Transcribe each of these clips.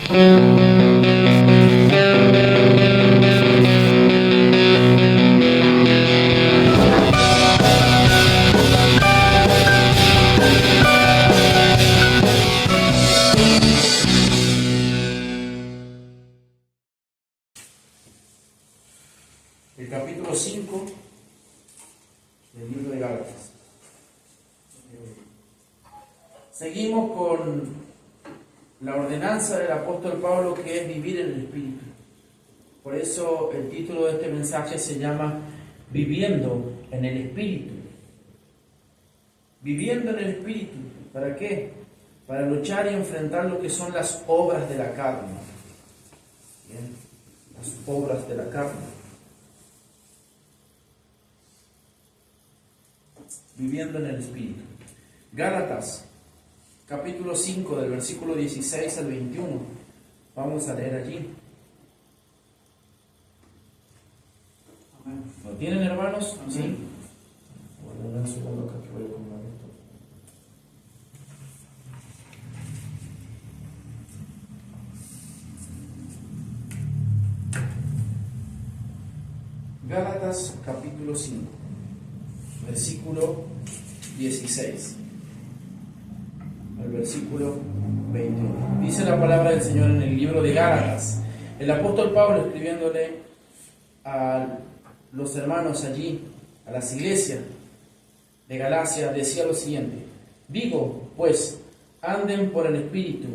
El capítulo 5 del libro de Gálatas. Seguimos con la ordenanza del apóstol Pablo, que es vivir en el Espíritu. Por eso el título de este mensaje se llama Viviendo en el Espíritu. Viviendo en el Espíritu. ¿Para qué? Para luchar y enfrentar lo que son las obras de la carne. Bien, las obras de la carne. Viviendo en el Espíritu. Gálatas, capítulo 5, del versículo 16 al 21. Vamos a leer allí. ¿Lo tienen, hermanos? Sí. Bueno, un segundo acá que voy a acomodar esto. Gálatas, capítulo 5. Versículo 16 al versículo 21. Dice la palabra del Señor en el libro de Gálatas. El apóstol Pablo, escribiéndole a los hermanos allí, a las iglesias de Galacia, decía lo siguiente: digo, pues, anden por el Espíritu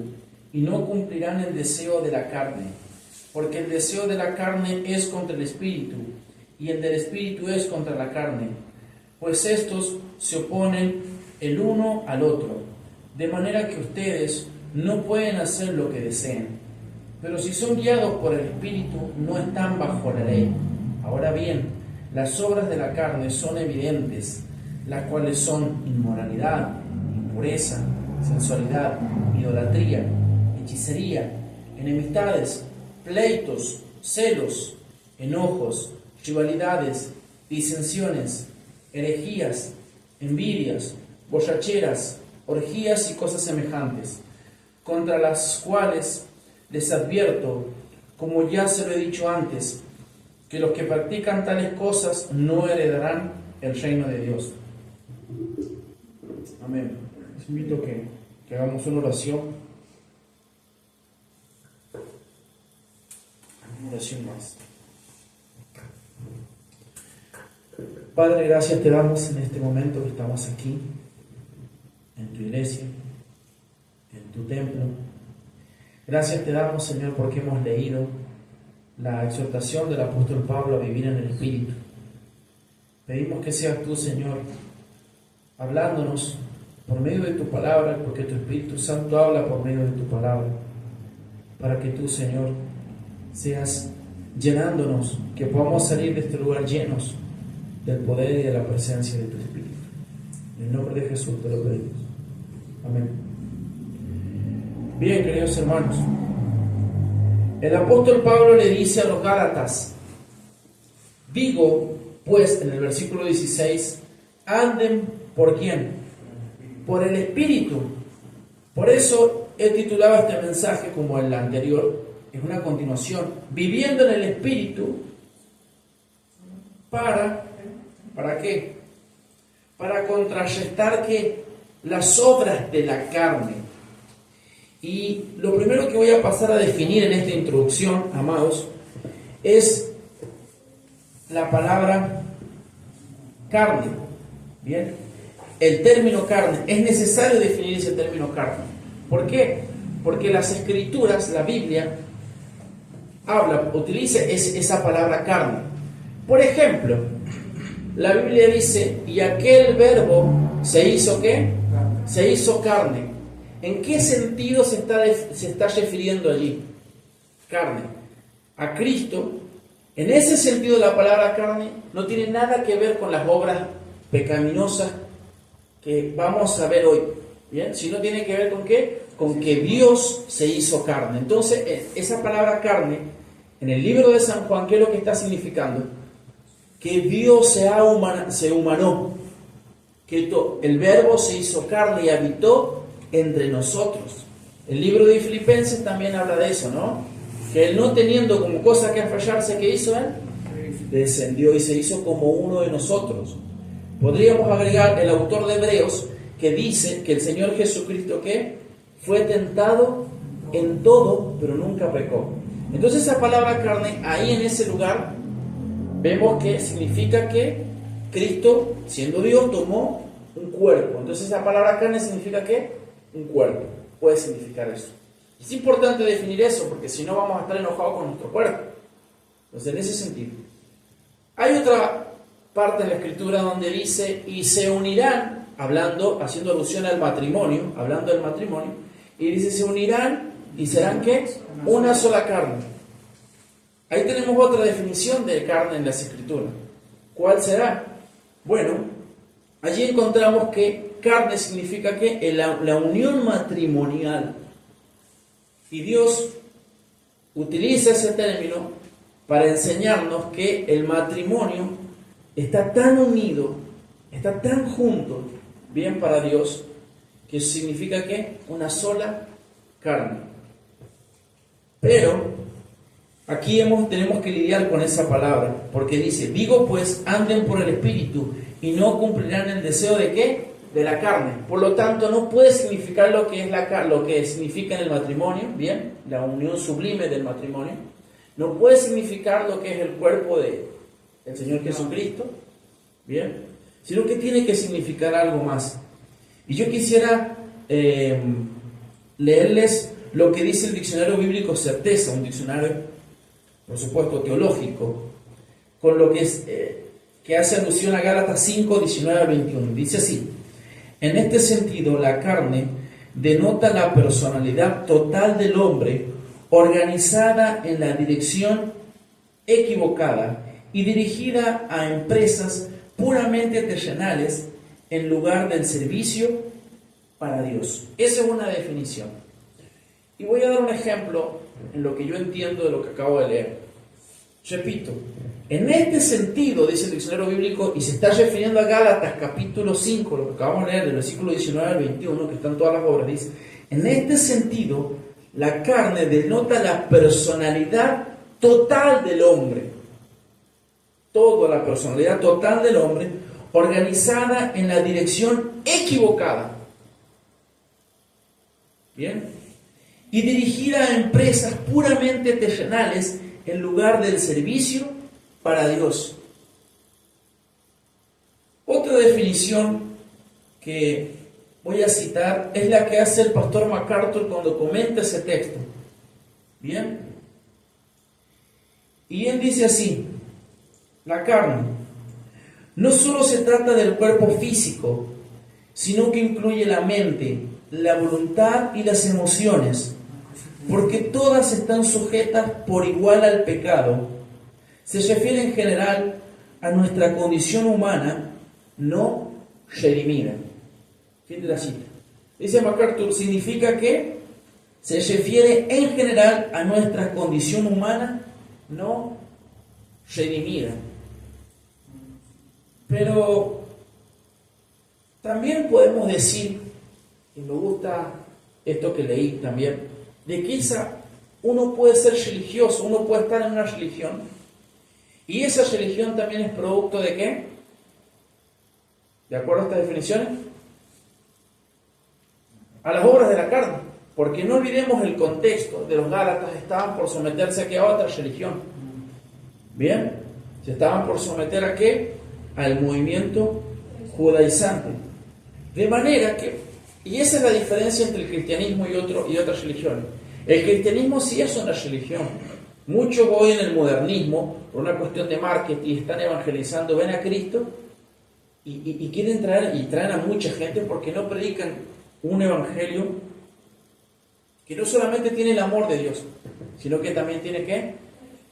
y no cumplirán el deseo de la carne, porque el deseo de la carne es contra el Espíritu y el del Espíritu es contra la carne, pues estos se oponen el uno al otro, de manera que ustedes no pueden hacer lo que deseen. Pero si son guiados por el Espíritu, no están bajo la ley. Ahora bien, las obras de la carne son evidentes, las cuales son inmoralidad, impureza, sensualidad, idolatría, hechicería, enemistades, pleitos, celos, enojos, rivalidades, disensiones, herejías, envidias, borracheras, orgías y cosas semejantes, contra las cuales les advierto, como ya se lo he dicho antes, que los que practican tales cosas no heredarán el reino de Dios. Amén. Les invito que hagamos una oración. Una oración más. Padre, gracias te damos en este momento que estamos aquí, en tu iglesia, en tu templo. Gracias te damos, Señor, porque hemos leído la exhortación del apóstol Pablo a vivir en el Espíritu. Pedimos que seas tú, Señor, hablándonos por medio de tu palabra, porque tu Espíritu Santo habla por medio de tu palabra, para que tú, Señor, seas llenándonos, que podamos salir de este lugar llenos del poder y de la presencia de tu Espíritu. En el nombre de Jesús te lo pedimos. Amén. Bien, queridos hermanos, el apóstol Pablo le dice a los Gálatas: digo, pues, en el versículo 16, anden ¿por quién? Por el Espíritu. Por eso he titulado este mensaje como el anterior, es una continuación, viviendo en el Espíritu. ¿Para qué? Para contrarrestar que las obras de la carne. Y lo primero que voy a pasar a definir en esta introducción, amados, es la palabra carne. Bien, el término carne. Es necesario definir ese término carne. ¿Por qué? Porque las Escrituras, la Biblia, utiliza esa palabra carne. Por ejemplo, la Biblia dice: y aquel verbo se hizo ¿qué? Se hizo carne. ¿En qué sentido se está refiriendo allí? Carne. A Cristo. En ese sentido, la palabra carne no tiene nada que ver con las obras pecaminosas que vamos a ver hoy. ¿Bien? Sino tiene que ver con ¿qué? Con que Dios se hizo carne. Entonces, esa palabra carne, en el libro de San Juan, ¿qué es lo que está significando? Que Dios se humanó, que el verbo se hizo carne y habitó entre nosotros. El libro de Filipenses también habla de eso, ¿no? Que él, no teniendo como cosa que aferrarse, ¿qué hizo él? Descendió y se hizo como uno de nosotros. Podríamos agregar el autor de Hebreos, que dice que el Señor Jesucristo, ¿qué? Fue tentado en todo, pero nunca pecó. Entonces esa palabra carne, ahí en ese lugar, vemos que significa que Cristo, siendo Dios, tomó un cuerpo. Entonces esa palabra carne significa ¿qué? Un cuerpo. Puede significar eso. Es importante definir eso, porque si no vamos a estar enojados con nuestro cuerpo. Entonces en ese sentido. Hay otra parte de la Escritura donde dice, y se unirán, haciendo alusión al matrimonio, hablando del matrimonio, y dice, se unirán y serán ¿qué? Una sola carne. Ahí tenemos otra definición de carne en las Escrituras. ¿Cuál será? Bueno, allí encontramos que carne significa que la unión matrimonial. Y Dios utiliza ese término para enseñarnos que el matrimonio está tan unido, está tan junto, bien para Dios, que significa que una sola carne. Pero aquí tenemos que lidiar con esa palabra, porque dice, digo pues, anden por el Espíritu y no cumplirán el deseo de ¿qué? De la carne. Por lo tanto, no puede significar lo que es lo que significa en el matrimonio, bien, la unión sublime del matrimonio. No puede significar lo que es el cuerpo del Señor Jesucristo, bien, sino que tiene que significar algo más. Y yo quisiera leerles lo que dice el diccionario bíblico Certeza, un diccionario, por supuesto, teológico, con lo que hace alusión a Gálatas 5, 19 al 21. Dice así: en este sentido, la carne denota la personalidad total del hombre, organizada en la dirección equivocada y dirigida a empresas puramente terrenales en lugar del servicio para Dios. Esa es una definición. Y voy a dar un ejemplo en lo que yo entiendo de lo que acabo de leer. Repito, en este sentido, dice el diccionario bíblico, y se está refiriendo a Gálatas capítulo 5, lo que acabamos de leer, del versículo 19 al 21, que están todas las obras, dice, en este sentido, la carne denota la personalidad total del hombre. Toda la personalidad total del hombre, organizada en la dirección equivocada. ¿Bien? Y dirigida a empresas puramente terrenales en lugar del servicio para Dios. Otra definición que voy a citar es la que hace el pastor MacArthur cuando comenta ese texto. ¿Bien? Y él dice así: la carne no solo se trata del cuerpo físico, sino que incluye la mente, la voluntad y las emociones, porque todas están sujetas por igual al pecado. Se refiere en general a nuestra condición humana no redimida. Fin de la cita. Dice MacArthur, significa que se refiere en general a nuestra condición humana no redimida. Pero también podemos decir, y me gusta esto que leí también, de que uno puede ser religioso, uno puede estar en una religión, y esa religión también es producto de ¿qué? ¿De acuerdo a estas definiciones? A las obras de la carne, porque no olvidemos el contexto de los Gálatas. Estaban por someterse ¿a qué? A otra religión. ¿Bien? Se estaban por someter ¿a qué? Al movimiento judaizante. De manera que, y esa es la diferencia entre el cristianismo y otras religiones. El cristianismo sí es una religión. Muchos hoy en el modernismo, por una cuestión de marketing, están evangelizando, ven a Cristo y quieren traen a mucha gente porque no predican un evangelio que no solamente tiene el amor de Dios, sino que también tiene ¿qué?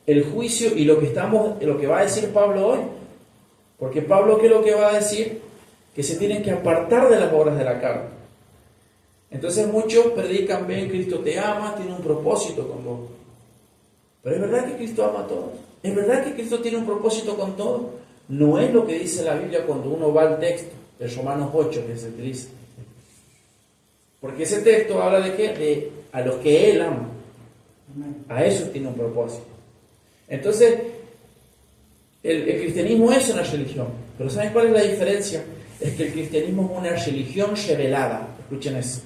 El juicio y lo que va a decir Pablo hoy. Porque Pablo, ¿qué es lo que va a decir? Que se tienen que apartar de las obras de la carne. Entonces muchos predican, ven, Cristo te ama, tiene un propósito con vos. Pero ¿es verdad que Cristo ama a todos? ¿Es verdad que Cristo tiene un propósito con todos? No es lo que dice la Biblia cuando uno va al texto de Romanos 8 que se utiliza. Porque ese texto habla de ¿qué? De a los que Él ama. A eso tiene un propósito. Entonces, el cristianismo es una religión, pero ¿saben cuál es la diferencia? Es que el cristianismo es una religión revelada. Escuchen eso.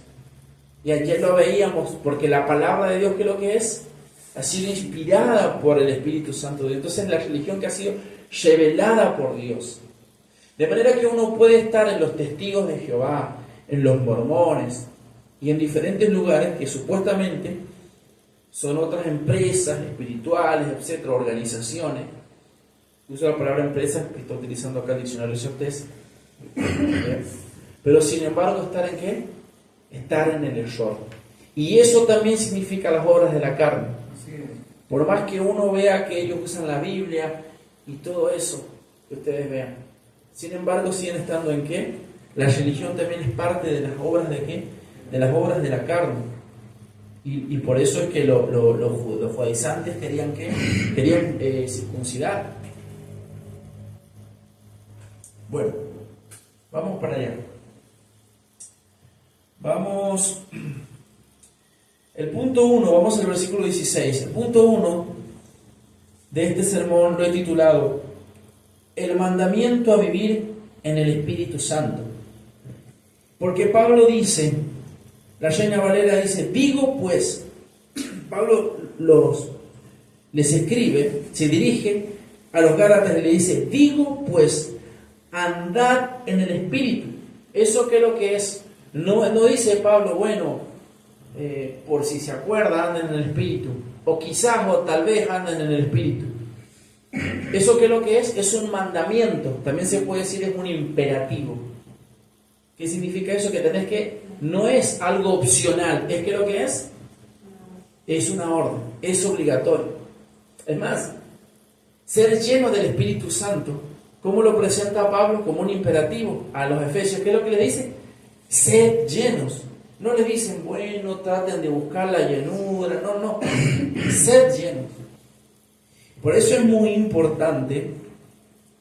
Y ayer lo veíamos, porque la palabra de Dios, ¿qué es lo que es? Ha sido inspirada por el Espíritu Santo de Dios. Entonces, la religión que ha sido revelada por Dios. De manera que uno puede estar en los testigos de Jehová, en los mormones y en diferentes lugares que supuestamente son otras empresas espirituales, etcétera, organizaciones. Uso la palabra empresas que está utilizando acá el diccionario de Certeza. Pero sin embargo, ¿estar en qué? Estar en el error. Y eso también significa las obras de la carne. Por más que uno vea que ellos usan la Biblia y todo eso, que ustedes vean. Sin embargo, siguen estando en qué? La religión también es parte de las obras de qué? De las obras de la carne. Y por eso es que los judaizantes querían ¿qué? Querían circuncidar. Bueno, vamos para allá. Vamos. El punto 1, vamos al versículo 16. El punto 1 de este sermón lo he titulado El mandamiento a vivir en el Espíritu Santo. Porque Pablo dice, la Reina Valera dice, digo pues, Pablo les escribe, se dirige a los Gálatas y le dice, digo pues, andad en el Espíritu. ¿Eso qué es lo que es? No dice Pablo, bueno, por si se acuerda, anden en el Espíritu, o quizás o tal vez anden en el Espíritu. ¿Eso qué es lo que es? Es un mandamiento, también se puede decir es un imperativo. ¿Qué significa eso? Que tenés que, no es algo opcional, es que lo que es una orden, es obligatorio. Es más, ser lleno del Espíritu Santo, ¿cómo lo presenta Pablo? Como un imperativo a los efesios. ¿Qué es lo que le dice? Sed llenos. No le dicen, bueno, traten de buscar la llenura. No. Sed llenos. Por eso es muy importante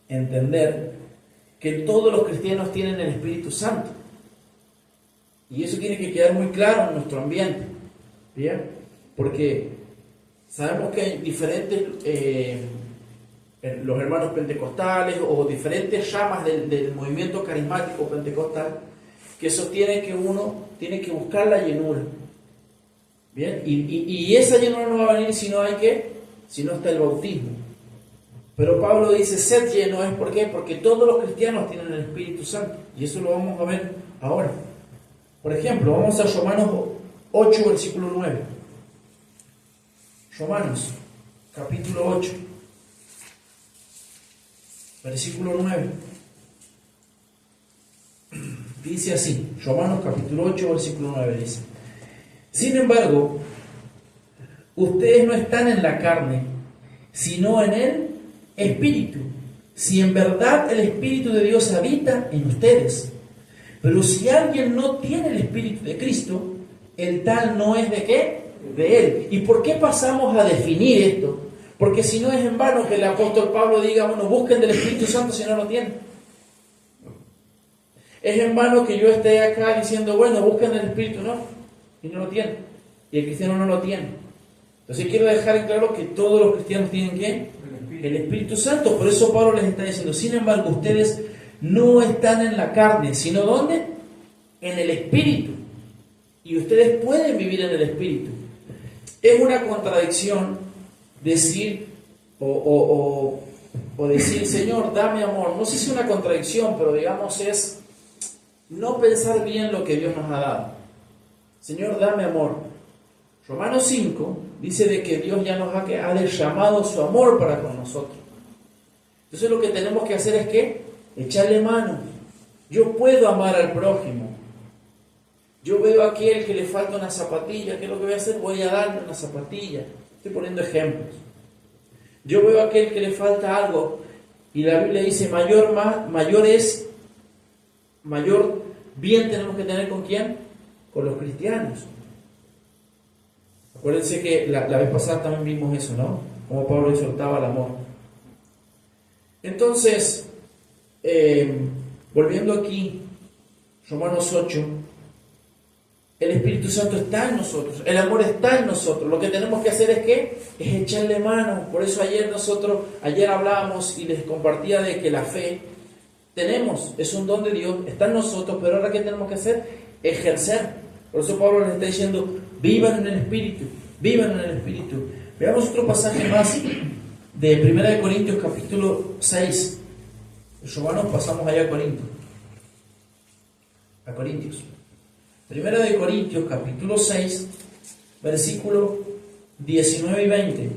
entender que todos los cristianos tienen el Espíritu Santo. Y eso tiene que quedar muy claro en nuestro ambiente. ¿Bien? Porque sabemos que hay diferentes, los hermanos pentecostales o diferentes ramas del movimiento carismático pentecostal que sostienen que uno tiene que buscar la llenura. ¿Bien? Y esa llenura no va a venir si no hay si no está el bautismo. Pero Pablo dice, sed lleno, ¿es por qué? Porque todos los cristianos tienen el Espíritu Santo. Y eso lo vamos a ver ahora. Por ejemplo, vamos a Romanos 8, versículo 9. Romanos, capítulo 8, versículo 9. Dice así, Romanos capítulo 8, versículo 9 dice, sin embargo, ustedes no están en la carne, sino en el Espíritu, si en verdad el Espíritu de Dios habita en ustedes. Pero si alguien no tiene el Espíritu de Cristo, el tal no es ¿de qué? De Él. ¿Y por qué pasamos a definir esto? Porque si no es en vano que el apóstol Pablo diga, bueno, busquen del Espíritu Santo si no lo tienen. Es en vano que yo esté acá diciendo, bueno, busquen el Espíritu, no, y no lo tienen. Y el cristiano no lo tiene. Entonces quiero dejar en claro que todos los cristianos tienen ¿qué? El Espíritu Santo. Por eso Pablo les está diciendo, sin embargo, ustedes no están en la carne, sino ¿dónde? En el Espíritu. Y ustedes pueden vivir en el Espíritu. Es una contradicción decir o decir, Señor, dame amor. No sé si es una contradicción, pero digamos es no pensar bien lo que Dios nos ha dado. Señor, dame amor. Romanos 5 dice de que Dios ya nos ha derramado su amor para con nosotros. Entonces lo que tenemos que hacer es ¿qué? Echarle mano. Yo puedo amar al prójimo. Yo veo a aquel que le falta una zapatilla. ¿Qué es lo que voy a hacer? Voy a darle una zapatilla. Estoy poniendo ejemplos. Yo veo a aquel que le falta algo. Y la Biblia dice, mayor bien tenemos que tener ¿con quién? Con los cristianos. Acuérdense que la vez pasada también vimos eso, ¿no? Como Pablo exhortaba al amor. Entonces, volviendo aquí, Romanos 8, El Espíritu Santo está en nosotros, el amor está en nosotros. Lo que tenemos que hacer es ¿qué? Es echarle mano. Por eso ayer hablábamos y les compartía de que la fe es un don de Dios, está en nosotros, pero ahora ¿qué tenemos que hacer? Ejercer. Por eso Pablo les está diciendo, vivan en el Espíritu, vivan en el Espíritu. Veamos otro pasaje más de 1 Corintios capítulo 6. Romanos, pasamos allá a Corintios. 1 Corintios capítulo 6, versículo 19 y 20.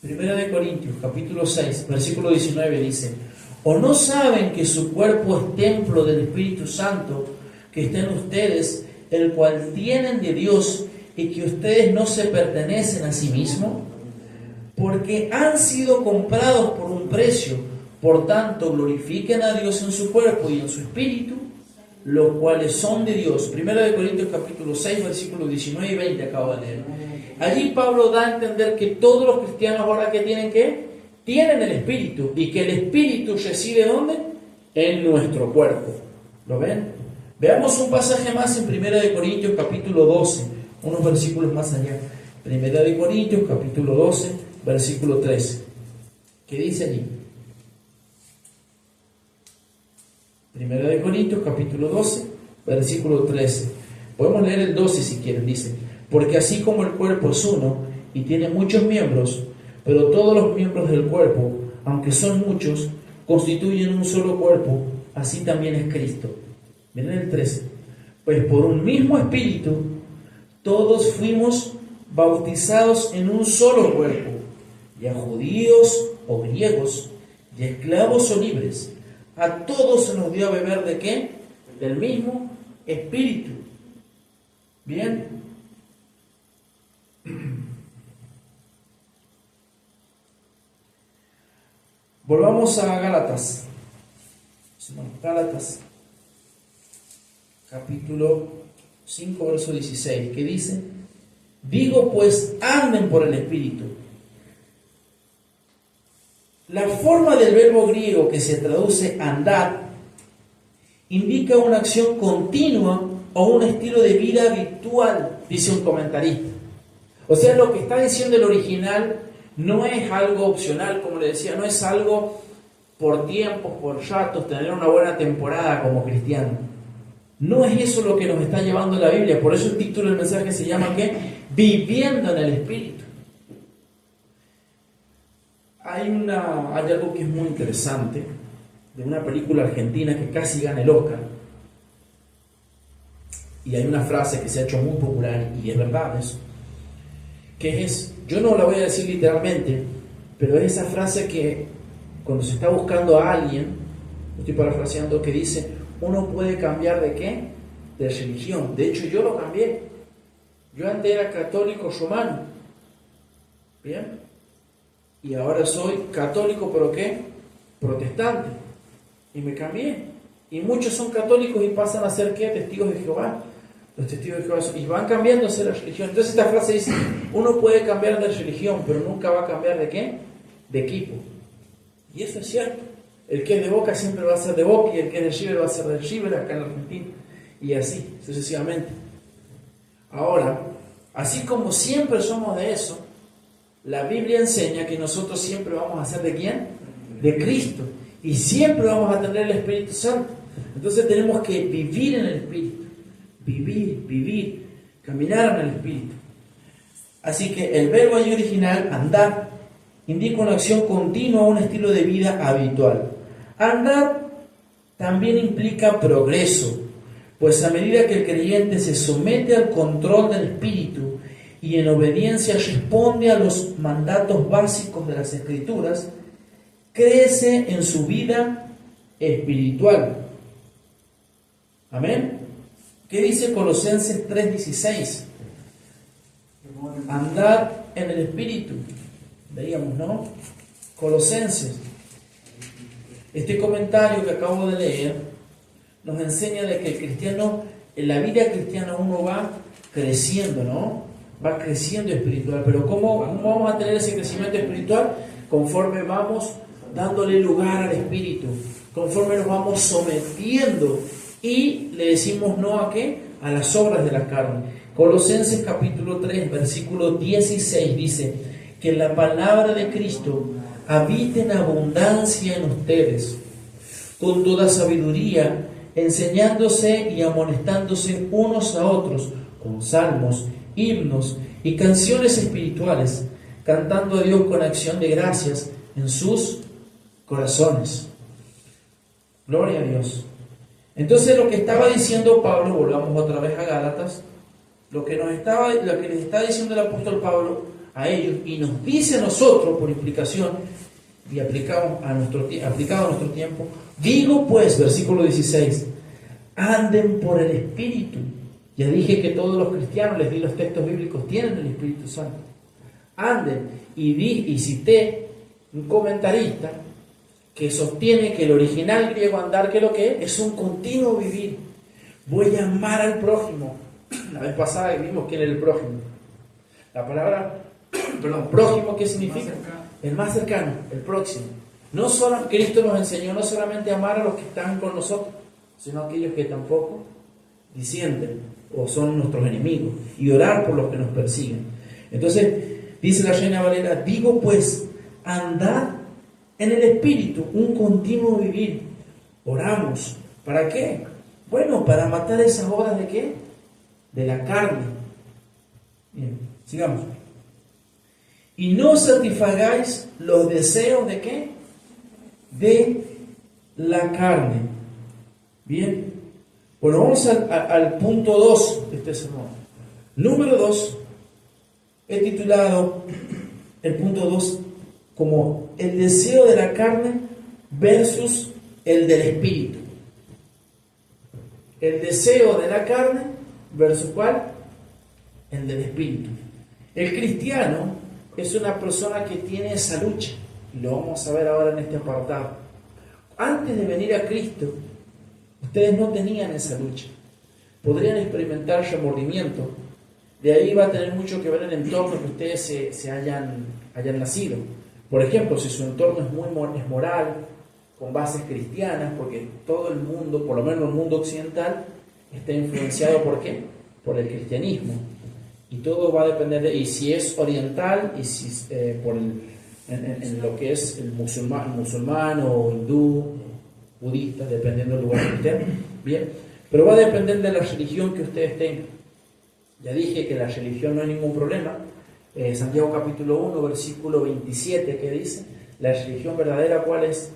1 Corintios capítulo 6, versículo 19 dice: ¿O no saben que su cuerpo es templo del Espíritu Santo que está en ustedes, el cual tienen de Dios, y que ustedes no se pertenecen a sí mismos? Porque han sido comprados por un precio. Por tanto, glorifiquen a Dios en su cuerpo y en su espíritu, los cuales son de Dios. 1 Corintios capítulo 6, versículos 19 y 20 acabo de leer. Allí Pablo da a entender que todos los cristianos ahora que tienen el Espíritu, y que el Espíritu reside ¿dónde? En nuestro cuerpo. ¿Lo ven? Veamos un pasaje más en 1 Corintios capítulo 12, unos versículos más allá. 1 Corintios capítulo 12, versículo 13. ¿Qué dice allí? 1 Corintios capítulo 12, versículo 13. Podemos leer el 12 si quieren. Dice: porque así como el cuerpo es uno y tiene muchos miembros, pero todos los miembros del cuerpo, aunque son muchos, constituyen un solo cuerpo, así también es Cristo. Miren el 13. Pues por un mismo espíritu todos fuimos bautizados en un solo cuerpo, ya judíos o griegos, ya esclavos o libres. A todos se nos dio a beber ¿de qué? Del mismo espíritu. Bien. Volvamos a Gálatas. Gálatas, capítulo 5, verso 16, que dice: digo pues, anden por el espíritu. La forma del verbo griego que se traduce andar indica una acción continua o un estilo de vida habitual, dice un comentarista. O sea, lo que está diciendo el original no es algo opcional, como le decía, no es algo por tiempos, por ratos, tener una buena temporada como cristiano. No es eso lo que nos está llevando la Biblia. Por eso el título del mensaje se llama ¿qué? Viviendo en el Espíritu. Hay algo que es muy interesante de una película argentina que casi gana el Oscar. Y hay una frase que se ha hecho muy popular, y es verdad eso, que es, yo no la voy a decir literalmente, pero es esa frase que cuando se está buscando a alguien, estoy parafraseando, que dice: uno puede cambiar ¿de qué? De religión. De hecho, yo lo cambié. Yo antes era católico romano, ¿bien? Y ahora soy católico, ¿pero qué? Protestante. Y me cambié. Y muchos son católicos y pasan a ser ¿qué? Testigos de Jehová. Los testigos de Jehová y van cambiando hacia la religión. Entonces esta frase dice: uno puede cambiar de religión, pero nunca va a cambiar ¿de qué? De equipo. Y eso es cierto. El que es de Boca siempre va a ser de Boca, y el que es de River va a ser de River acá en Argentina. Y así, sucesivamente. Ahora, así como siempre somos de eso, la Biblia enseña que nosotros siempre vamos a ser ¿de quién? De Cristo. Y siempre vamos a tener el Espíritu Santo. Entonces tenemos que vivir en el Espíritu. Vivir, caminar en el Espíritu. Así que el verbo allí original, andar, indica una acción continua, un estilo de vida habitual. Andar también implica progreso, pues a medida que el creyente se somete al control del Espíritu y en obediencia responde a los mandatos básicos de las Escrituras, crece en su vida espiritual. Amén. ¿Qué dice Colosenses 3:16? Andad en el Espíritu. Veíamos, ¿no? Colosenses. Este comentario que acabo de leer nos enseña de que el cristiano, en la vida cristiana uno va creciendo, ¿no? Va creciendo espiritual. Pero ¿cómo vamos a tener ese crecimiento espiritual? Conforme vamos dándole lugar al Espíritu, conforme nos vamos sometiendo y le decimos no a ¿qué? a las obras de la carne. Colosenses capítulo 3, versículo 16 dice que la palabra de Cristo habite en abundancia en ustedes, con toda sabiduría, enseñándose y amonestándose unos a otros con salmos, himnos y canciones espirituales, cantando a Dios con acción de gracias en sus corazones. Gloria a Dios. Entonces lo que estaba diciendo Pablo, volvamos otra vez a Gálatas, lo que les está diciendo el apóstol Pablo a ellos y nos dice a nosotros por implicación y aplicado a nuestro tiempo, digo pues, versículo 16, anden por el Espíritu. Ya dije que todos los cristianos, les di los textos bíblicos, tienen el Espíritu Santo. Anden, y cité un comentarista que sostiene que el original griego andar, que lo que es un continuo vivir. Voy a amar al prójimo. La vez pasada vimos quién era el prójimo. La palabra, prójimo, ¿qué significa? El más cercano, el próximo. No solo Cristo nos enseñó no solamente a amar a los que están con nosotros, sino a aquellos que tampoco disienten o son nuestros enemigos, y orar por los que nos persiguen. Entonces, dice la Reina Valera, digo pues, andad en el Espíritu, un continuo vivir. Oramos. ¿Para qué? Bueno, para matar esas obras de ¿qué? De la carne. Bien, sigamos. Y no satisfagáis los deseos de ¿qué? De la carne. Bien. Bueno, vamos al punto 2 de este sermón. Número 2, he titulado el punto 2 como el deseo de la carne versus el del espíritu. El deseo de la carne versus ¿cuál? El del espíritu. El cristiano es una persona que tiene esa lucha, y lo vamos a ver ahora en este apartado. Antes de venir a Cristo, ustedes no tenían esa lucha. Podrían experimentar remordimiento. De ahí va a tener mucho que ver el entorno que ustedes se hayan nacido. Por ejemplo, si su entorno es moral, con bases cristianas, porque todo el mundo, por lo menos el mundo occidental, está influenciado ¿por qué? Por el cristianismo. Y todo va a depender de, y si es oriental, y si en lo que es el musulmán o hindú, budista, dependiendo del lugar que estén. Bien, pero va a depender de la religión que ustedes tengan. Ya dije que la religión no hay ningún problema. Santiago capítulo 1, versículo 27, que dice, la religión verdadera, ¿cuál es?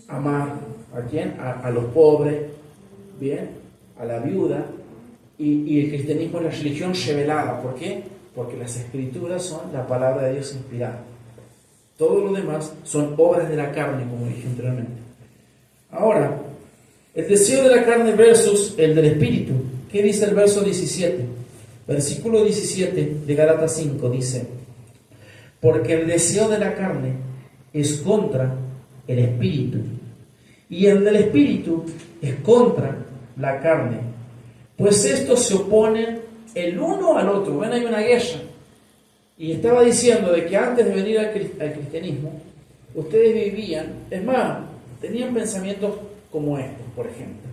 Amar. ¿A quién? A los pobres, bien, a la viuda. Y el cristianismo es la religión revelada. ¿Por qué? Porque las escrituras son la palabra de Dios inspirada. Todo lo demás son obras de la carne, como dije anteriormente. Ahora, el deseo de la carne versus el del espíritu. ¿Qué dice el verso 17? Versículo 17 de Gálatas 5 dice, porque el deseo de la carne es contra el espíritu, y el del espíritu es contra la carne, pues estos se oponen el uno al otro. Ven, hay una guerra. Y estaba diciendo de que antes de venir al cristianismo, ustedes vivían, es más, tenían pensamientos como estos, por ejemplo.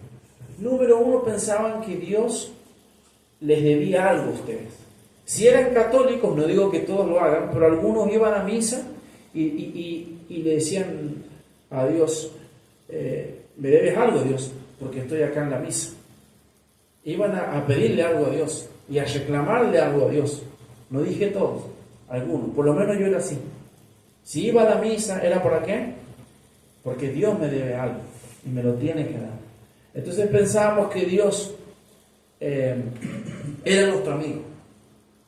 Número 1, pensaban que Dios les debía algo a ustedes. Si eran católicos, no digo que todos lo hagan, pero algunos iban a misa y le decían a Dios, me debes algo, Dios, porque estoy acá en la misa. Iban a pedirle algo a Dios y a reclamarle algo a Dios. No dije todos, algunos, por lo menos yo era así. Si iba a la misa, ¿era para qué? Porque Dios me debe algo y me lo tiene que dar. Entonces pensábamos que Dios era nuestro amigo.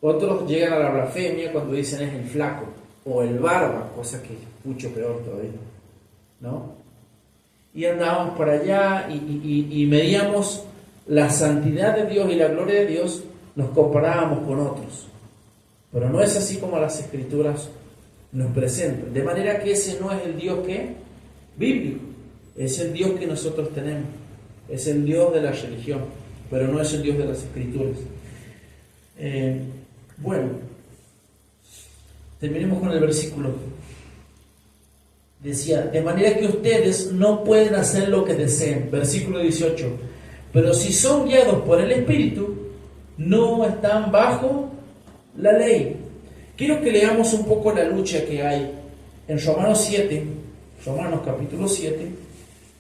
Otros llegan a la blasfemia cuando dicen es el flaco o el barba, cosa que es mucho peor todavía, ¿no? Y andábamos para allá y medíamos la santidad de Dios y la gloria de Dios, nos comparábamos con otros. Pero no es así como las Escrituras nos presentan. De manera que ese no es el Dios que bíblico, es el Dios que nosotros tenemos, es el Dios de la religión, pero no es el Dios de las Escrituras. Bueno, terminemos con el versículo. Decía, de manera que ustedes no pueden hacer lo que deseen. Versículo 18. Pero si son guiados por el Espíritu, no están bajo la ley. Quiero que leamos un poco la lucha que hay en Romanos capítulo 7.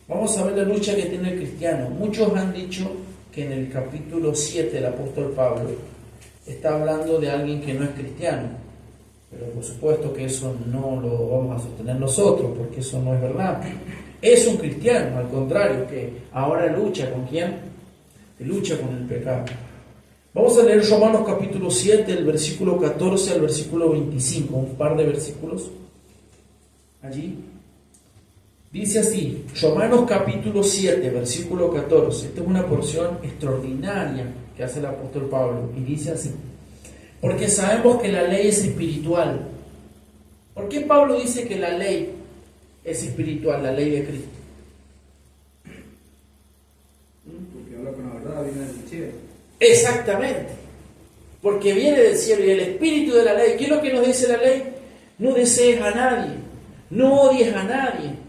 Vamos a ver la lucha que tiene el cristiano. Muchos han dicho que en el capítulo 7 el apóstol Pablo está hablando de alguien que no es cristiano. Pero por supuesto que eso no lo vamos a sostener nosotros, porque eso no es verdad. Es un cristiano, al contrario, que ahora lucha ¿con quién? Lucha con el pecado. Vamos a leer Romanos capítulo 7, el versículo 14 al versículo 25, un par de versículos allí. Dice así, Romanos capítulo 7, versículo 14. Esta es una porción extraordinaria que hace el apóstol Pablo, y dice así: porque sabemos que la ley es espiritual. ¿Por qué Pablo dice que la ley es espiritual, la ley de Cristo? Porque habla con la verdad, viene del cielo. Exactamente, porque viene del cielo y el espíritu de la ley. ¿Qué es lo que nos dice la ley? No desees a nadie, no odies a nadie.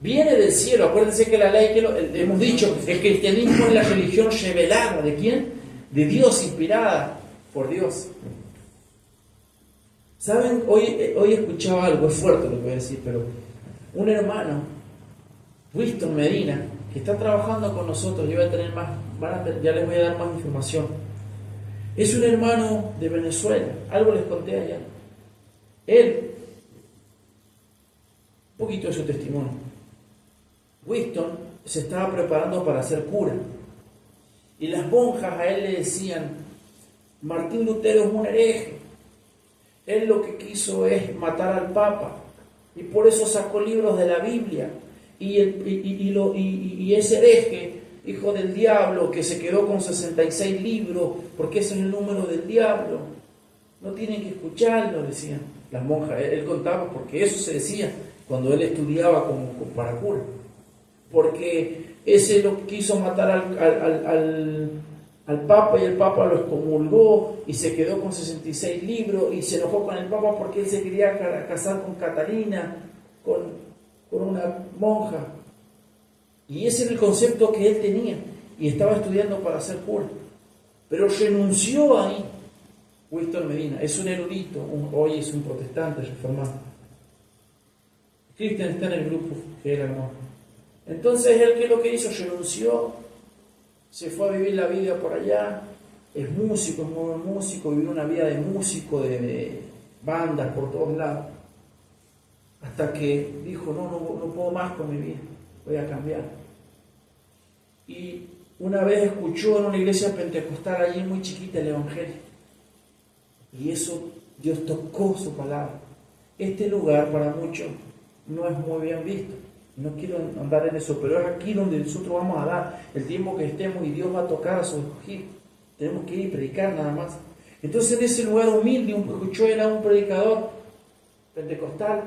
Viene del cielo. Acuérdense que la ley, que hemos dicho, el cristianismo es la religión revelada. ¿De quién? De Dios, inspirada por Dios. ¿Saben? Hoy escuchaba algo, es fuerte lo que voy a decir, pero un hermano, Winston Medina, que está trabajando con nosotros, yo voy a tener más, ya les voy a dar más información. Es un hermano de Venezuela, algo les conté allá. Él, un poquito de su testimonio. Winston se estaba preparando para ser cura, y las monjas a él le decían: Martín Lutero es un hereje, él lo que quiso es matar al Papa, y por eso sacó libros de la Biblia, y ese hereje, hijo del diablo, que se quedó con 66 libros, porque ese es el número del diablo, no tienen que escucharlo, decían las monjas. Él contaba, porque eso se decía cuando él estudiaba para cura, porque ese lo quiso matar al Papa, y el Papa lo excomulgó y se quedó con 66 libros, y se enojó con el Papa porque él se quería casar con Catalina, con una monja, y ese era el concepto que él tenía, y estaba estudiando para ser cura, pero renunció ahí. Winston Medina es un erudito, hoy es un protestante reformado. Cristian está en el grupo que era hermano. Entonces él, ¿qué es lo que hizo? Renunció, se fue a vivir la vida por allá, es músico, es muy buen músico, vivió una vida de músico, de bandas por todos lados, hasta que dijo: no puedo más con mi vida, voy a cambiar. Y una vez escuchó en una iglesia pentecostal allí muy chiquita el evangelio, y eso, Dios tocó su palabra. Este lugar para muchos no es muy bien visto, no quiero andar en eso, pero es aquí donde nosotros vamos a dar el tiempo que estemos, y Dios va a tocar a sus escogidos. Tenemos que ir y predicar nada más. Entonces en ese lugar humilde, escuchó, era un predicador pentecostal,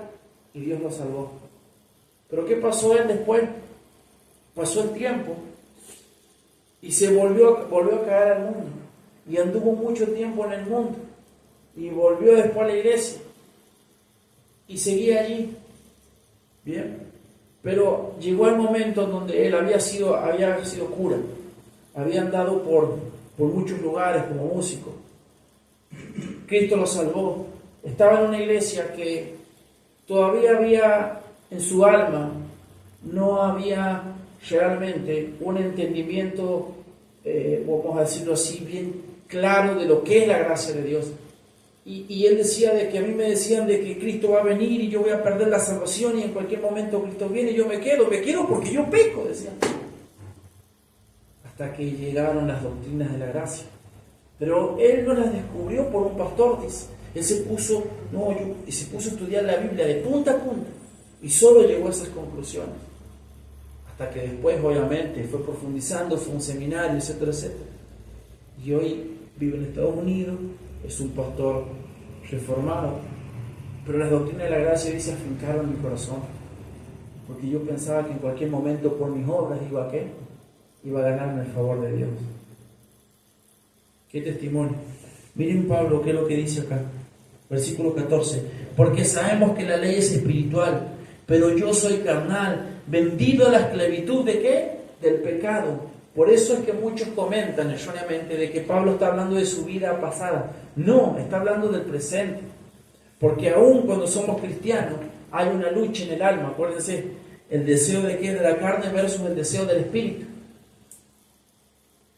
y Dios lo salvó. Pero ¿qué pasó él después? Pasó el tiempo y se volvió a caer al mundo, y anduvo mucho tiempo en el mundo, y volvió después a la iglesia y seguía allí. Bien, pero llegó el momento en donde él había sido cura, había andado por muchos lugares como músico. Cristo lo salvó. Estaba en una iglesia que todavía había en su alma, no había realmente un entendimiento, vamos a decirlo así, bien claro de lo que es la gracia de Dios. Y él decía de que a mí me decían de que Cristo va a venir y yo voy a perder la salvación, y en cualquier momento Cristo viene y yo me quedo porque yo peco, decían. Hasta que llegaron las doctrinas de la gracia. Pero él no las descubrió por un pastor, dice. Él se puso a estudiar la Biblia de punta a punta, y solo llegó a esas conclusiones. Hasta que después, obviamente, fue profundizando, fue a un seminario, etcétera, etcétera. Y hoy vive en Estados Unidos, es un pastor reformado. Pero las doctrinas de la gracia hoy se afincaron en mi corazón, porque yo pensaba que en cualquier momento, por mis obras, iba a ganarme el favor de Dios. ¿Qué testimonio? Miren Pablo, ¿qué es lo que dice acá? Versículo 14. Porque sabemos que la ley es espiritual, pero yo soy carnal, vendido a la esclavitud ¿de qué? Del pecado. Por eso es que muchos comentan erróneamente de que Pablo está hablando de su vida pasada. No, está hablando del presente. Porque aún cuando somos cristianos hay una lucha en el alma. Acuérdense, el deseo de qué, de la carne versus el deseo del espíritu.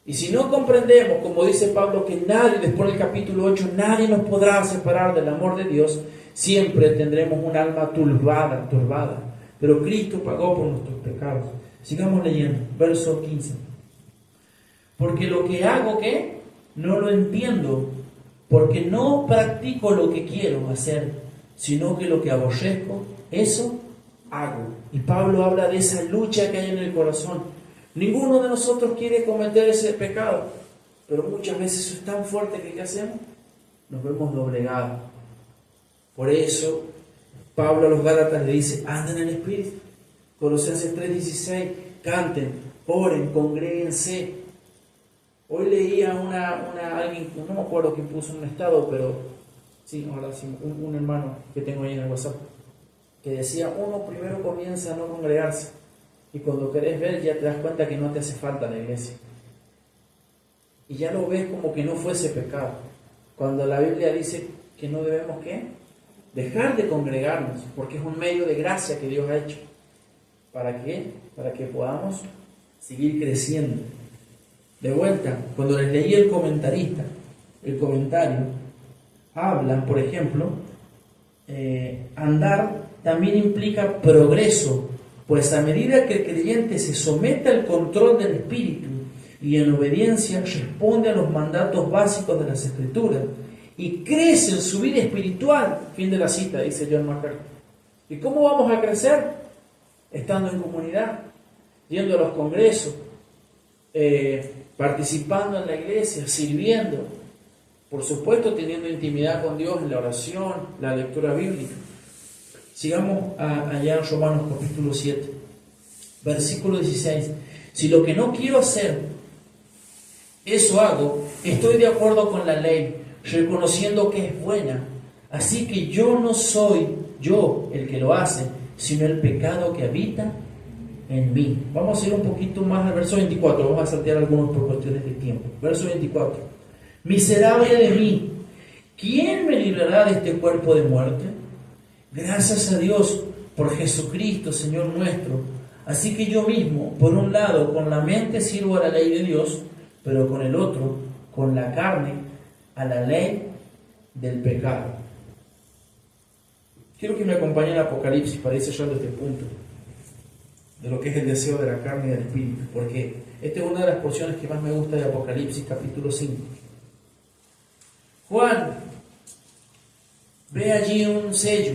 Y si no comprendemos, como dice Pablo, que nadie, después del capítulo 8, nadie nos podrá separar del amor de Dios, siempre tendremos un alma turbada. Pero Cristo pagó por nuestros pecados. Sigamos leyendo, verso 15. Porque lo que hago, ¿qué? No lo entiendo, porque no practico lo que quiero hacer, sino que lo que aborrezco, eso hago. Y Pablo habla de esa lucha que hay en el corazón. Ninguno de nosotros quiere cometer ese pecado, pero muchas veces eso es tan fuerte que ¿qué hacemos? Nos vemos doblegados. Por eso Pablo a los Gálatas le dice, anden en el Espíritu. Colosenses 3:16, canten, oren, congréguense. Hoy leía alguien, no me acuerdo quién puso en un estado, pero sí, ahora sí, un hermano que tengo ahí en el WhatsApp, que decía, uno primero comienza a no congregarse, y cuando querés ver ya te das cuenta que no te hace falta la iglesia. Y ya lo ves como que no fuese pecado. Cuando la Biblia dice que no debemos, ¿qué? Dejar de congregarnos, porque es un medio de gracia que Dios ha hecho. ¿Para qué? Para que podamos seguir creciendo. De vuelta, cuando les leí el comentario, hablan, por ejemplo, andar también implica progreso, pues a medida que el creyente se somete al control del Espíritu y en obediencia responde a los mandatos básicos de las Escrituras y crece en su vida espiritual, fin de la cita, dice John MacArthur. ¿Y cómo vamos a crecer? Estando en comunidad, yendo a los congresos, participando en la iglesia, sirviendo, por supuesto teniendo intimidad con Dios en la oración, la lectura bíblica. Sigamos allá en Romanos capítulo 7, versículo 16. Si lo que no quiero hacer, eso hago, estoy de acuerdo con la ley, reconociendo que es buena. Así que yo no soy yo el que lo hace, sino el pecado que habita en mí. Vamos a ir un poquito más al verso 24, vamos a saltear algunos por cuestiones de tiempo. Verso 24. Miserable de mí, ¿quién me librará de este cuerpo de muerte? Gracias a Dios por Jesucristo, Señor nuestro. Así que yo mismo, por un lado, con la mente sirvo a la ley de Dios, pero con el otro, con la carne, a la ley del pecado. Quiero que me acompañen al Apocalipsis para ir cerrando este punto de lo que es el deseo de la carne y del espíritu, porque esta es una de las porciones que más me gusta de Apocalipsis capítulo 5. Juan ve allí un sello,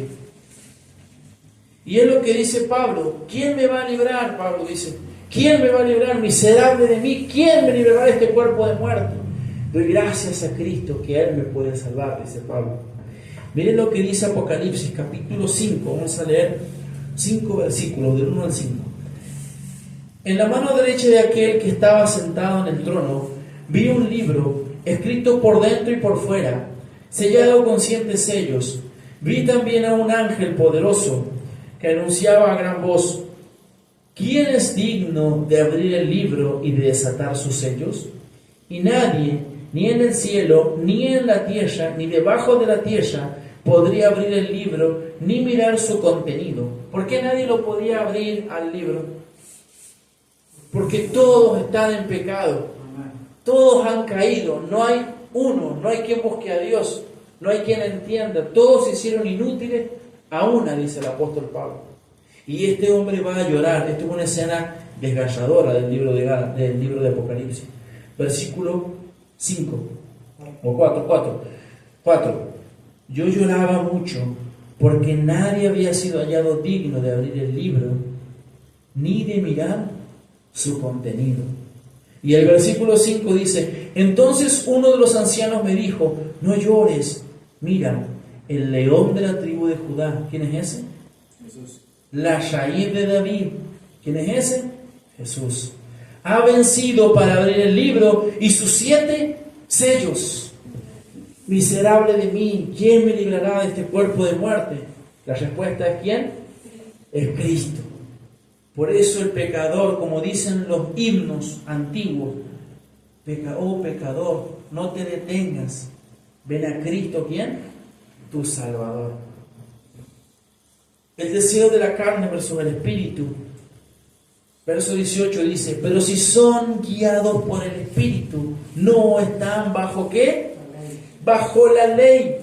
y es lo que dice Pablo. ¿Quién me va a librar? Pablo dice, ¿quién me va a librar? Miserable de mí, ¿quién me librará de este cuerpo de muerte? Doy gracias a Cristo que Él me puede salvar, dice Pablo. Miren lo que dice Apocalipsis capítulo 5, vamos a leer 5 versículos, del 1 al 5. En la mano derecha de aquel que estaba sentado en el trono, vi un libro escrito por dentro y por fuera, sellado con 7 sellos. Vi también a un ángel poderoso que anunciaba a gran voz, ¿quién es digno de abrir el libro y de desatar sus sellos? Y nadie, ni en el cielo, ni en la tierra, ni debajo de la tierra, podría abrir el libro, ni mirar su contenido. ¿Por qué nadie lo podía abrir al libro? Porque todos están en pecado, todos han caído, no hay uno, no hay quien busque a Dios, no hay quien entienda, todos se hicieron inútiles a una, dice el apóstol Pablo. Y este hombre va a llorar. Esto es una escena desgarradora del libro de Apocalipsis. Versículo 5 o 4. Yo lloraba mucho porque nadie había sido hallado digno de abrir el libro ni de mirar su contenido. Y el versículo 5 dice, entonces uno de los ancianos me dijo, no llores, mira, el león de la tribu de Judá. ¿Quién es ese? Jesús. La raíz de David. ¿Quién es ese? Jesús. Ha vencido para abrir el libro y sus 7 sellos. Miserable de mí, ¿quién me librará de este cuerpo de muerte? La respuesta es ¿quién? Es Cristo. Por eso el pecador, como dicen los himnos antiguos, oh pecador, no te detengas, ven a Cristo, ¿quién? Tu Salvador. El deseo de la carne versus el espíritu. Verso 18 dice, pero si son guiados por el espíritu, no están bajo ¿qué? Bajo la ley.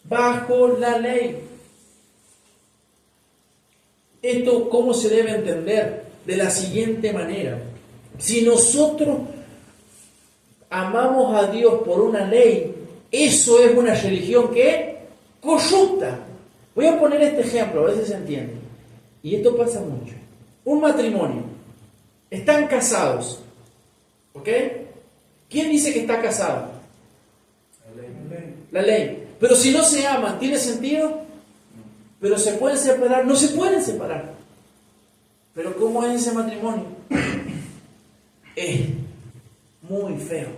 Bajo la ley. Esto, ¿cómo se debe entender? De la siguiente manera. Si nosotros amamos a Dios por una ley, eso es una religión que corrupta. Voy a poner este ejemplo, a ver si se entiende. Y esto pasa mucho. Un matrimonio. Están casados. ¿Ok? ¿Quién dice que está casado? La ley. Pero si no se aman, ¿tiene sentido? Pero se pueden separar. No se pueden separar. Pero ¿cómo es ese matrimonio? Es muy feo.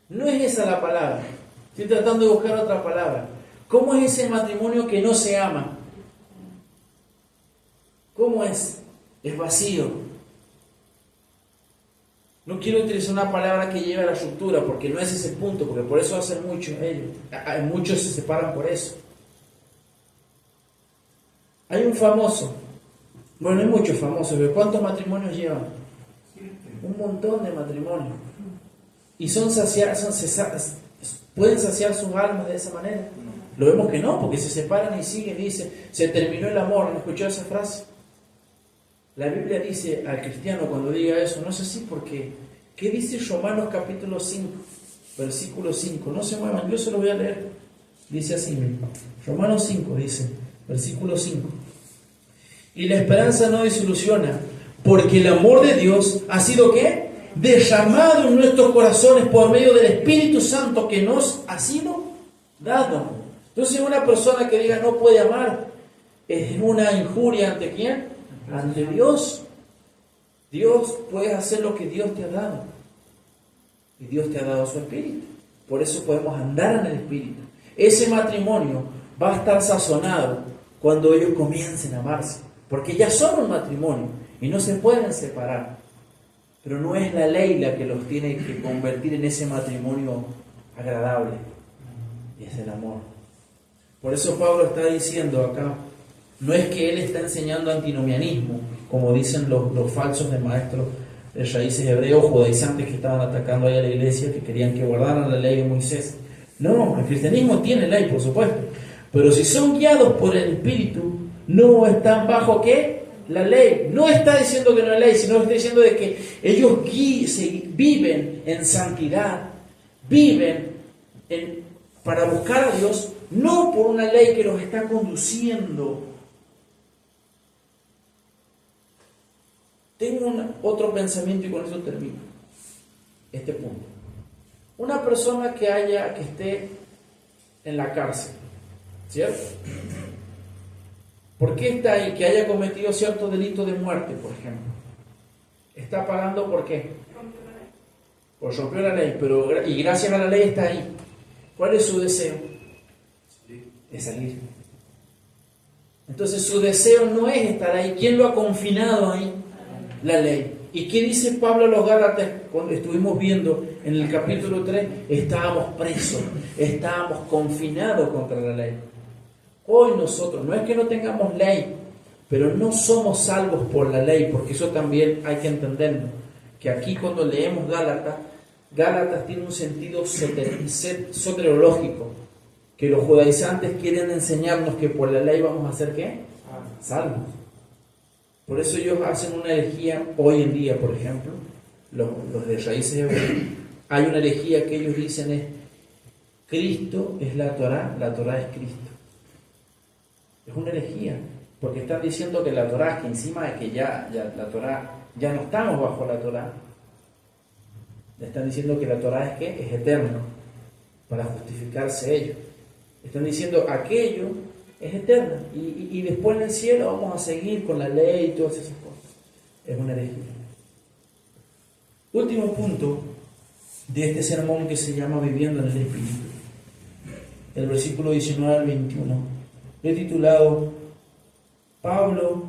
No es esa la palabra. Estoy tratando de buscar otra palabra. ¿Cómo es ese matrimonio que no se ama? ¿Cómo es? Es vacío. No quiero utilizar una palabra que lleve a la ruptura, porque no es ese punto, porque por eso hacen muchos ellos. Muchos se separan por eso. Hay un famoso, bueno, hay muchos famosos, pero ¿cuántos matrimonios llevan? Un montón de matrimonios. Y ¿pueden saciar sus almas de esa manera? Lo vemos que no, porque se separan y siguen, dice, se terminó el amor. ¿No escuchó esa frase? La Biblia dice al cristiano cuando diga eso, no es así porque, ¿qué dice Romanos capítulo 5, versículo 5? No se muevan, yo se lo voy a leer. Dice así, Romanos 5 dice, versículo 5. Y la esperanza no desilusiona, porque el amor de Dios ha sido ¿qué? Derramado en nuestros corazones por medio del Espíritu Santo que nos ha sido dado. Entonces una persona que diga no puede amar es una injuria ¿ante quién? Ante Dios. Dios puede hacer lo que Dios te ha dado. Y Dios te ha dado su Espíritu. Por eso podemos andar en el Espíritu. Ese matrimonio va a estar sazonado cuando ellos comiencen a amarse. Porque ya son un matrimonio y no se pueden separar. Pero no es la ley la que los tiene que convertir en ese matrimonio agradable. Y es el amor. Por eso Pablo está diciendo acá, no es que él está enseñando antinomianismo, como dicen los falsos de maestros de raíces hebreos, judaizantes que estaban atacando ahí a la iglesia, que querían que guardaran la ley de Moisés. No, el cristianismo tiene ley, por supuesto. Pero si son guiados por el Espíritu, no están bajo ¿qué? La ley. No está diciendo que no hay ley, sino está diciendo de que ellos viven en santidad, viven para buscar a Dios, no por una ley que los está conduciendo. Tengo otro pensamiento y con eso termino este punto. Una persona que esté en la cárcel, ¿cierto? ¿Por qué está ahí? Que haya cometido cierto delito de muerte, por ejemplo. ¿Está pagando por qué? Pues rompió la ley, y gracias a la ley está ahí. ¿Cuál es su deseo? Es salir. Entonces su deseo no es estar ahí. ¿Quién lo ha confinado ahí? La ley. ¿Y qué dice Pablo a los Gálatas cuando estuvimos viendo en el capítulo 3? Estábamos presos, estábamos confinados contra la ley. Hoy nosotros, no es que no tengamos ley, pero no somos salvos por la ley, porque eso también hay que entenderlo. Que aquí cuando leemos Gálatas tiene un sentido soteriológico, que los judaizantes quieren enseñarnos que por la ley vamos a ser ¿qué? Salvos. Por eso ellos hacen una herejía hoy en día, por ejemplo, los de raíces hebreas. Hay una herejía que ellos dicen es Cristo es la Torá es Cristo. Es una herejía, porque están diciendo que la Torá, que encima de que ya la Torá, ya no estamos bajo la Torá, están diciendo que la Torá es ¿qué? Es eterno, para justificarse ellos. Están diciendo aquello es eterno, y después en el cielo vamos a seguir con la ley y todas esas cosas. Es una herejía. Último punto de este sermón que se llama Viviendo en el Espíritu. El versículo 19 al 21. Lo he titulado Pablo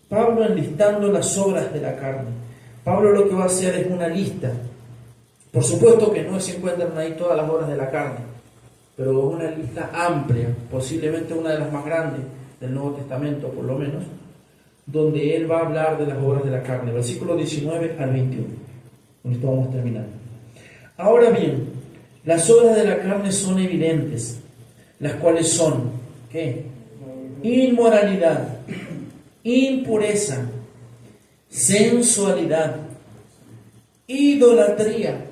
Pablo enlistando las obras de la carne. Pablo lo que va a hacer es una lista. Por supuesto que no se encuentran ahí todas las obras de la carne, pero una lista amplia, posiblemente una de las más grandes del Nuevo Testamento, por lo menos, donde él va a hablar de las obras de la carne, versículo 19 al 21. Con esto vamos terminando. Ahora bien, las obras de la carne son evidentes, las cuales son, ¿qué? Inmoralidad, impureza, sensualidad, idolatría.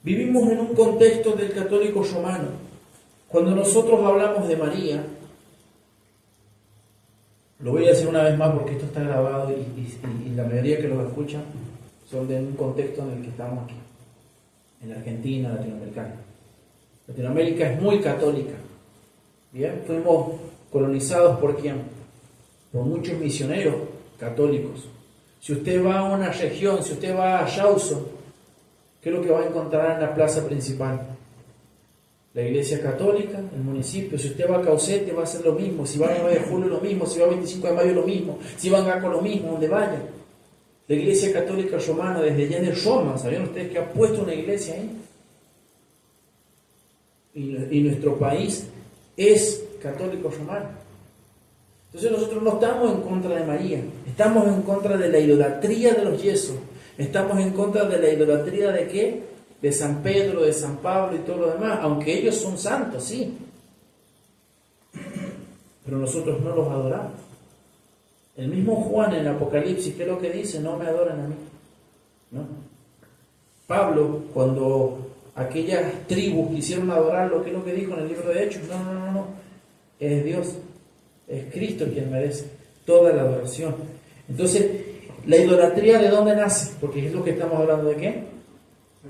Vivimos en un contexto del católico romano. Cuando nosotros hablamos de María, lo voy a decir una vez más porque esto está grabado y la mayoría que lo escuchan son de un contexto en el que estamos aquí, en Argentina, latinoamericana. Latinoamérica es muy católica. Bien, fuimos colonizados ¿por quién? Por muchos misioneros católicos. Si usted va a una región, si usted va a Yauso, ¿qué es lo que va a encontrar en la plaza principal? La iglesia católica, el municipio. Si usted va a Caucete va a ser lo mismo, si va a 9 de julio lo mismo, si va a 25 de mayo lo mismo, si va a Gaco lo mismo, donde vaya. La iglesia católica romana desde allá de Roma, ¿sabían ustedes que ha puesto una iglesia ahí? Y nuestro país es católico romano. Entonces nosotros no estamos en contra de María, estamos en contra de la idolatría de los yesos, estamos en contra de la idolatría de ¿qué? De San Pedro, de San Pablo y todo lo demás, aunque ellos son santos, sí, pero nosotros no los adoramos. El mismo Juan en Apocalipsis, ¿qué es lo que dice? No me adoran a mí, ¿no? Pablo, cuando aquellas tribus quisieron adorarlo, ¿qué es lo que dijo en el libro de Hechos? No, es Dios, es Cristo quien merece toda la adoración. Entonces, ¿la idolatría de dónde nace? Porque es lo que estamos hablando, ¿de qué?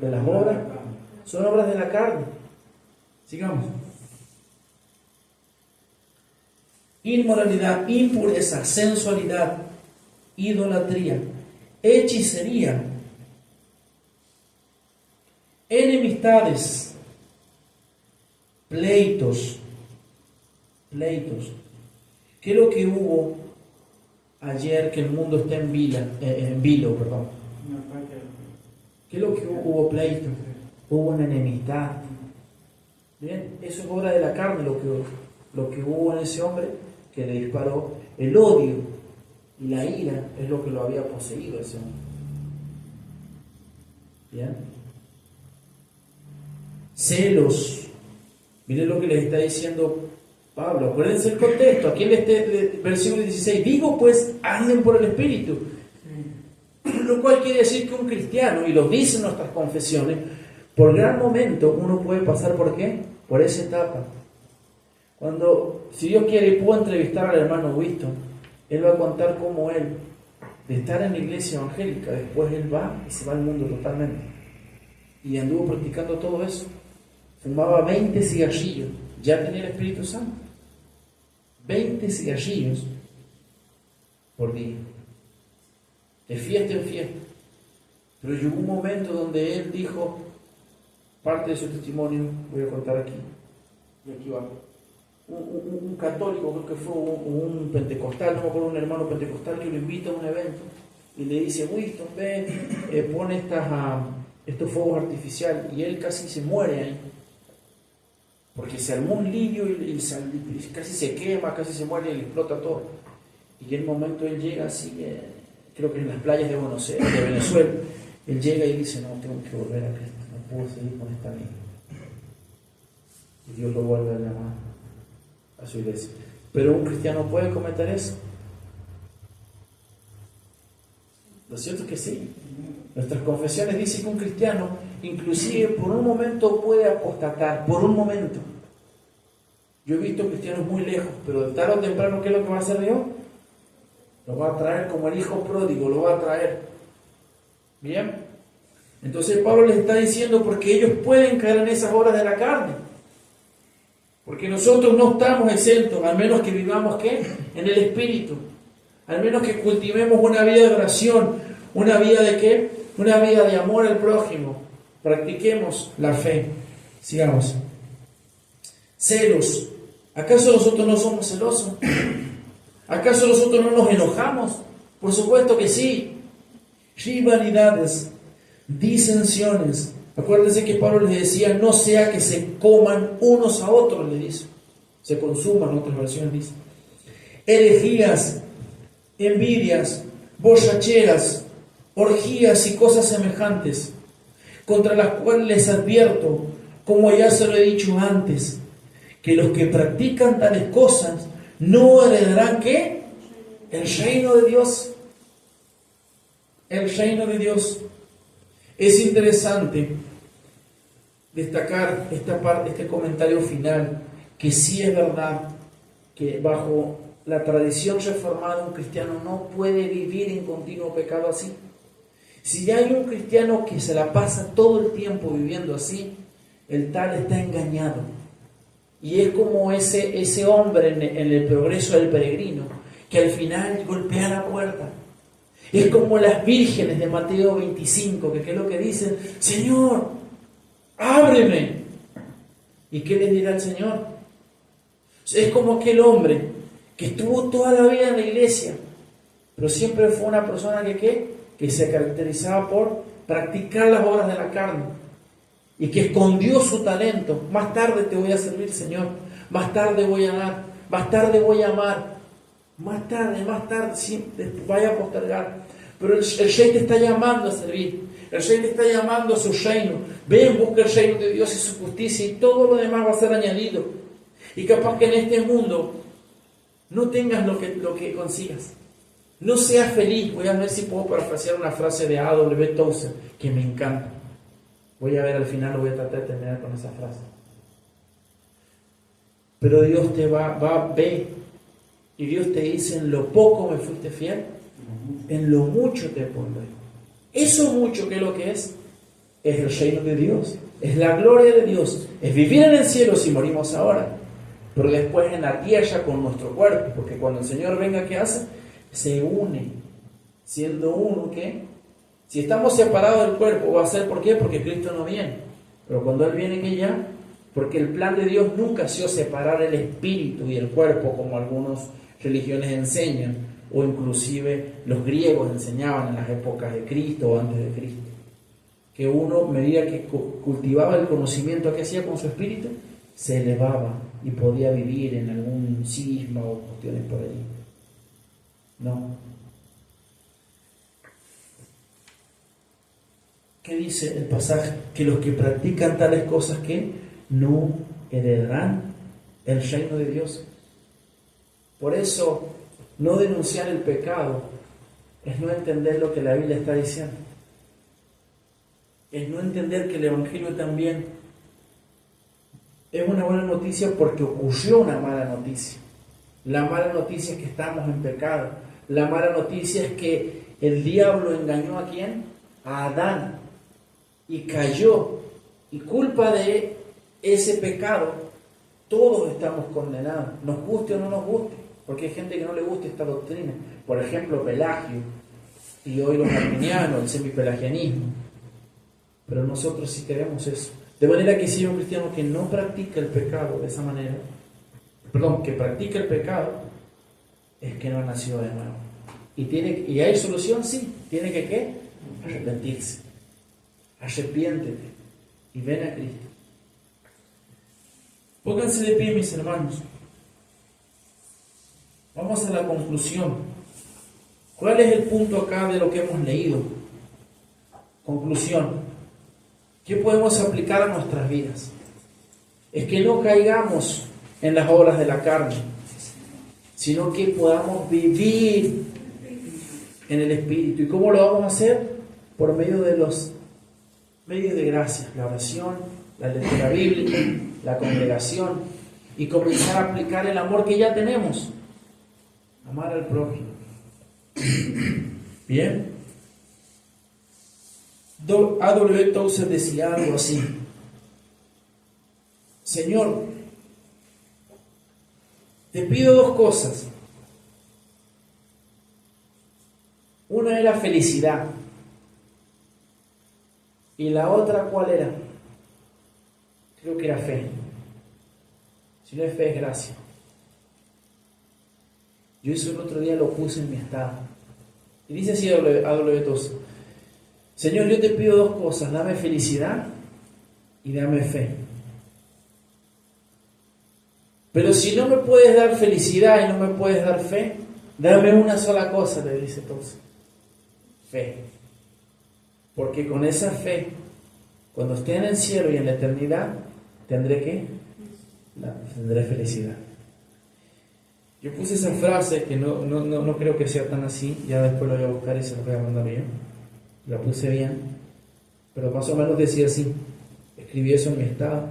De las obras. Son obras de la carne. Sigamos. Inmoralidad, impureza, sensualidad, idolatría, hechicería, enemistades, pleitos. ¿Qué es lo que hubo ayer que el mundo está en vilo? ¿Qué es lo que hubo pleito? Hubo una enemistad. Bien, eso es obra de la carne, lo que hubo en ese hombre que le disparó. El odio y la ira es lo que lo había poseído ese hombre. Bien. Celos. Miren lo que les está diciendo Pablo. Acuérdense el contexto. Aquí en este versículo 16. Digo pues, anden por el Espíritu. Lo cual quiere decir que un cristiano, y lo dicen nuestras confesiones, por gran momento uno puede pasar ¿por qué? Por esa etapa. Cuando, si Dios quiere, puedo entrevistar al hermano Winston, él va a contar cómo él, de estar en la iglesia evangélica, después él va y se va al mundo totalmente. Y anduvo practicando todo eso. Fumaba 20 cigarrillos, ya tenía el Espíritu Santo. 20 cigarrillos por día. De fiesta en fiesta. Pero llegó un momento donde él dijo, parte de su testimonio, voy a contar aquí, y aquí va. Un católico, creo que fue un pentecostal, no me acuerdo, un hermano pentecostal que lo invita a un evento y le dice, Winston, ve, pone estos fuegos artificiales, y él casi se muere ahí, porque se armó un lío y casi se quema, casi se muere y le explota todo. Y en el momento él llega así, creo que en las playas de Venezuela, él llega y dice, no, tengo que volver a Cristo, no puedo seguir con esta vida. Y Dios lo vuelve a llamar a su iglesia. Pero un cristiano puede cometer eso. Lo cierto es que sí. Nuestras confesiones dicen que un cristiano, inclusive por un momento, puede apostatar, por un momento. Yo he visto cristianos muy lejos, pero de tarde o temprano, ¿qué es lo que va a hacer Dios? Lo va a traer como el hijo pródigo, lo va a traer. Bien. Entonces Pablo les está diciendo porque ellos pueden caer en esas obras de la carne. Porque nosotros no estamos exentos, al menos que vivamos ¿qué? En el Espíritu. Al menos que cultivemos una vida de oración, una vida de ¿qué? Una vida de amor al prójimo. Practiquemos la fe. Sigamos. Celos. ¿Acaso nosotros no somos celosos? ¿Acaso nosotros no nos enojamos? Por supuesto que sí. Rivalidades, disensiones. Acuérdense que Pablo les decía, no sea que se coman unos a otros, le dice. Se consuman, otras versiones dicen. Herejías, envidias, borracheras, orgías y cosas semejantes, contra las cuales les advierto, como ya se lo he dicho antes, que los que practican tales cosas no heredarán ¿qué? El reino de Dios. El reino de Dios. Es interesante destacar esta parte, este comentario final, que sí es verdad que bajo la tradición reformada un cristiano no puede vivir en continuo pecado así. Si hay un cristiano que se la pasa todo el tiempo viviendo así, el tal está engañado. Y es como ese hombre en el progreso del peregrino, que al final golpea la puerta. Es como las vírgenes de Mateo 25, que es lo que dicen, Señor, ábreme. ¿Y qué les dirá el Señor? Es como aquel hombre que estuvo toda la vida en la iglesia, pero siempre fue una persona que se caracterizaba por practicar las obras de la carne y que escondió su talento. Más tarde te voy a servir, Señor. Más tarde voy a dar. Más tarde voy a amar. Más tarde, siempre vaya a postergar. Pero el Rey te está llamando a servir. El Rey te está llamando a su reino. Ven, busca el reino de Dios y su justicia, y todo lo demás va a ser añadido. Y capaz que en este mundo no tengas lo que consigas. No seas feliz. Voy a ver si puedo parafrasear una frase de A.W. Tozer que me encanta. Voy a ver al final, lo voy a tratar de terminar con esa frase. Pero Dios te ve, y Dios te dice, en lo poco me fuiste fiel, en lo mucho te pondré. Eso mucho, ¿qué es lo que es? Es el reino de Dios, es la gloria de Dios, es vivir en el cielo si morimos ahora, pero después en la tierra con nuestro cuerpo, porque cuando el Señor venga, ¿qué hace? Se une, siendo uno, ¿qué? Si estamos separados del cuerpo, va a ser, ¿por qué? Porque Cristo no viene. Pero cuando Él viene, ¿qué ya? Porque el plan de Dios nunca ha sido separar el espíritu y el cuerpo, como algunas religiones enseñan, o inclusive los griegos enseñaban en las épocas de Cristo o antes de Cristo. Que uno, a medida que cultivaba el conocimiento que hacía con su espíritu, se elevaba y podía vivir en algún cisma o cuestiones por allí. No. ¿Qué dice el pasaje? Que los que practican tales cosas que no heredarán el reino de Dios. Por eso, no denunciar el pecado es no entender lo que la Biblia está diciendo. Es no entender que el Evangelio también es una buena noticia porque ocurrió una mala noticia. La mala noticia es que estamos en pecado. La mala noticia es que el diablo engañó ¿a quién? A Adán. Y cayó. Y culpa de ese pecado, todos estamos condenados. Nos guste o no nos guste. Porque hay gente que no le gusta esta doctrina. Por ejemplo, Pelagio. Y hoy los arminianos, el semipelagianismo. Pero nosotros sí queremos eso. De manera que si hay un cristiano que no practica el pecado de esa manera, que practica el pecado, es que no ha nacido de nuevo. ¿Y hay solución? Sí. Tiene que ¿qué? Arrepentirse. Arrepiéntete y ven a Cristo. Pónganse de pie, mis hermanos. Vamos a la conclusión. ¿Cuál es el punto acá de lo que hemos leído? Conclusión. ¿Qué podemos aplicar a nuestras vidas? Es que no caigamos en las obras de la carne, sino que podamos vivir en el Espíritu. ¿Y cómo lo vamos a hacer? Por medio de los medios de gracia, la oración, la lectura bíblica, la congregación, y comenzar a aplicar el amor que ya tenemos. Amar al prójimo. Bien. A.W. Tozer decía algo así: Señor, te pido dos cosas. Una era felicidad. ¿Y la otra cuál era? Creo que era fe. Si no es fe, es gracia. Yo eso el otro día lo puse en mi estado. Y dice así A.W. Tozer: Señor, yo te pido dos cosas, dame felicidad y dame fe. Pero si no me puedes dar felicidad y no me puedes dar fe, dame una sola cosa, le dice Tozer: fe. Porque con esa fe, cuando esté en el cielo y en la eternidad, ¿tendré qué? Tendré felicidad. Yo puse esa frase que no creo que sea tan así, ya después lo voy a buscar y se lo voy a mandar yo. La puse bien, pero más o menos decía así. Escribí eso en mi estado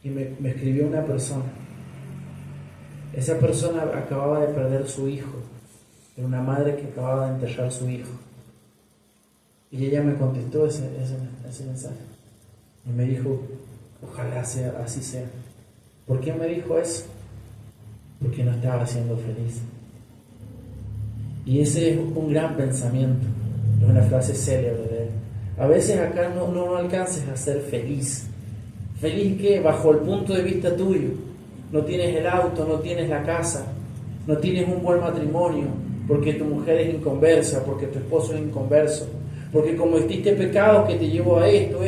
y me escribió una persona. Esa persona acababa de perder su hijo, era una madre que acababa de enterrar su hijo. Y ella me contestó ese mensaje y me dijo: ojalá así sea. ¿Por qué me dijo eso? Porque no estaba siendo feliz. Y ese es un gran pensamiento, es una frase célebre de él. A veces acá no alcances a ser feliz. ¿Feliz qué? Bajo el punto de vista tuyo. No tienes el auto, no tienes la casa, no tienes un buen matrimonio, porque tu mujer es inconversa, porque tu esposo es inconverso, porque cometiste pecados que te llevó a esto.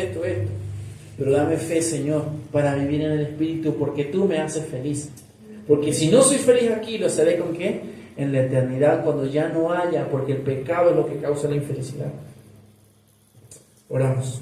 Pero dame fe, Señor, para vivir en el Espíritu, porque tú me haces feliz. Porque si no soy feliz aquí, ¿lo seré con qué? En la eternidad, cuando ya no haya, porque el pecado es lo que causa la infelicidad. Oramos.